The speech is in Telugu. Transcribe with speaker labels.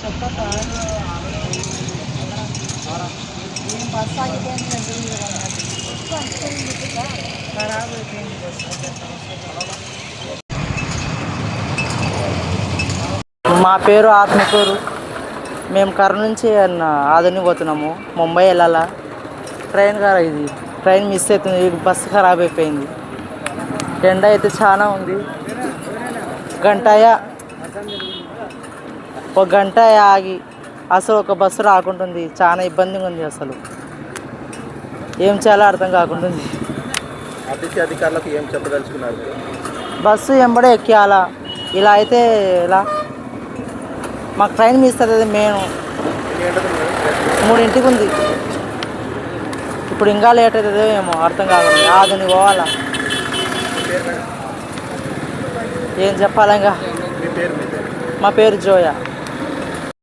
Speaker 1: చెప్ప సార్ ఏం బస్సు ఆగిపోయింది ఖరాబ్ అయిపోయింది మా పేరు ఆత్మకూరు. మేము కర్నూలు నుంచి ఆదోని పోతున్నాము, ముంబై వెళ్ళాలా. ట్రైన్ మిస్ అవుతుంది, బస్సు ఖరాబ్ అయిపోయింది. ఎండ అయితే చాలా ఉంది. ఒక గంట ఆగి అసలు ఒక బస్సు రాకుంటుంది. చాలా ఇబ్బందిగా ఉంది. అసలు ఏం చేయాలో అర్థం కాకుంటుంది.
Speaker 2: ఆర్టీసీ అధికారులకు ఏం చెప్పదలుచుకున్నారు?
Speaker 1: బస్సు ఎంబడే ఎక్కియాలా, ఇలా అయితే ఇలా మాకు ట్రైన్ మిస్ అవుతుంది. మేము 3 ఉంది. ఇప్పుడు ఇంకా లేట్ అవుతుందో ఏమో అర్థం కాకుండా ఆదని పోవాలా. ఏం చెప్పాలా ఇంకా? మా పేరు జోయా.